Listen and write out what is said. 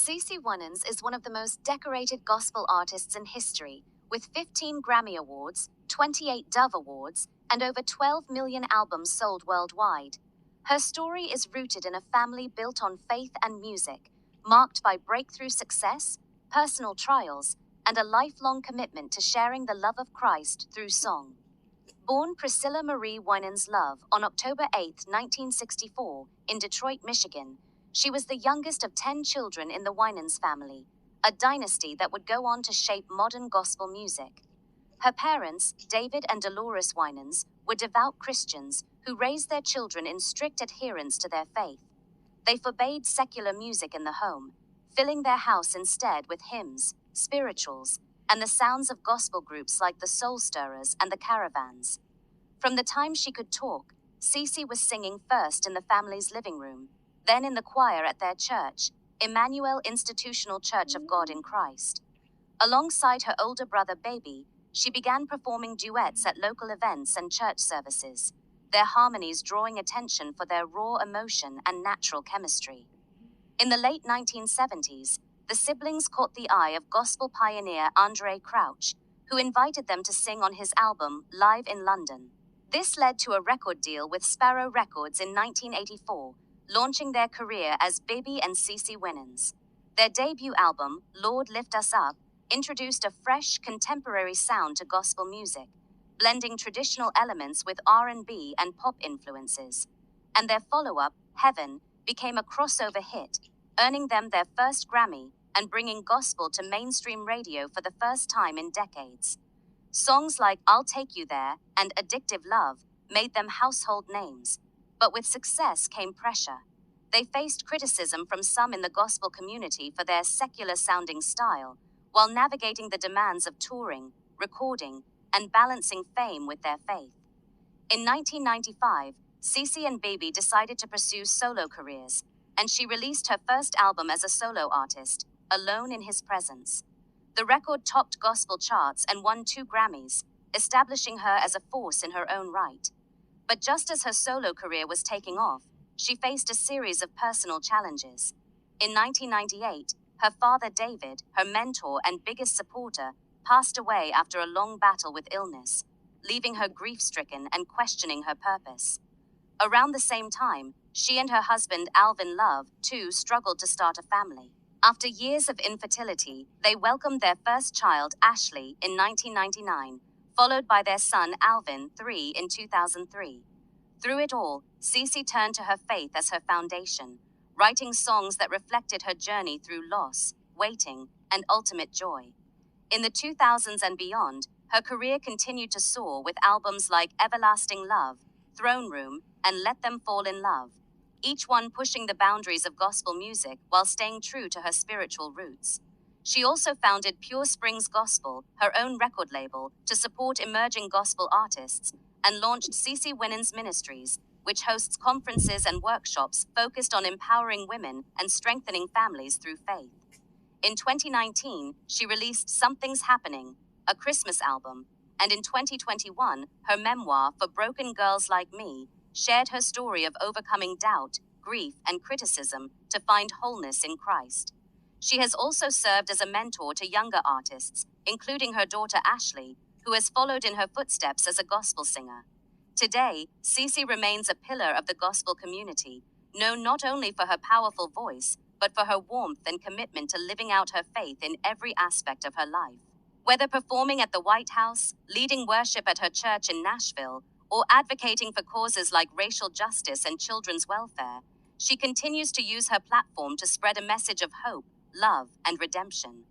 CeCe Winans is one of the most decorated gospel artists in history, with 15 Grammy Awards, 28 Dove Awards, and over 12 million albums sold worldwide. Her story is rooted in a family built on faith and music, marked by breakthrough success, personal trials, and a lifelong commitment to sharing the love of Christ through song. Born Priscilla Marie Winans Love on October 8, 1964, in Detroit, Michigan, she was the youngest of 10 children in the Winans family, a dynasty that would go on to shape modern gospel music. Her parents, David and Dolores Winans, were devout Christians who raised their children in strict adherence to their faith. They forbade secular music in the home, filling their house instead with hymns, spirituals, and the sounds of gospel groups like the Soul Stirrers and the Caravans. From the time she could talk, CeCe was singing first in the family's living room, then in the choir at their church, Emmanuel Institutional Church of God in Christ. Alongside her older brother Baby, she began performing duets at local events and church services, their harmonies drawing attention for their raw emotion and natural chemistry. In the late 1970s, the siblings caught the eye of gospel pioneer Andraé Crouch, who invited them to sing on his album Live in London. This led to a record deal with Sparrow Records in 1984, launching their career as Baby and CeCe Winans. Their debut album, Lord Lift Us Up, introduced a fresh, contemporary sound to gospel music, blending traditional elements with R&B and pop influences. And their follow-up, Heaven, became a crossover hit, earning them their first Grammy and bringing gospel to mainstream radio for the first time in decades. Songs like I'll Take You There and Addictive Love made them household names, but with success came pressure. They faced criticism from some in the gospel community for their secular-sounding style, while navigating the demands of touring, recording, and balancing fame with their faith. In 1995, CeCe and Baby decided to pursue solo careers, and she released her first album as a solo artist, Alone in His Presence. The record topped gospel charts and won 2 Grammys, establishing her as a force in her own right. But just as her solo career was taking off, she faced a series of personal challenges. In 1998, her father David, her mentor and biggest supporter, passed away after a long battle with illness, leaving her grief-stricken and questioning her purpose. Around the same time, she and her husband Alvin Love, too, struggled to start a family. After years of infertility, they welcomed their first child, Ashley, in 1999, followed by their son, Alvin, 3, in 2003. Through it all, CeCe turned to her faith as her foundation, writing songs that reflected her journey through loss, waiting, and ultimate joy. In the 2000s and beyond, her career continued to soar with albums like Everlasting Love, Throne Room, and Let Them Fall in Love, each one pushing the boundaries of gospel music while staying true to her spiritual roots. She also founded Pure Springs Gospel, her own record label, to support emerging gospel artists, and launched CeCe Winans Ministries, which hosts conferences and workshops focused on empowering women and strengthening families through faith. In 2019, she released Something's Happening, a Christmas album, and in 2021, her memoir, For Broken Girls Like Me, shared her story of overcoming doubt, grief, and criticism to find wholeness in Christ. She has also served as a mentor to younger artists, including her daughter Ashley, who has followed in her footsteps as a gospel singer. Today, CeCe remains a pillar of the gospel community, known not only for her powerful voice, but for her warmth and commitment to living out her faith in every aspect of her life. Whether performing at the White House, leading worship at her church in Nashville, or advocating for causes like racial justice and children's welfare, she continues to use her platform to spread a message of hope, love, and redemption.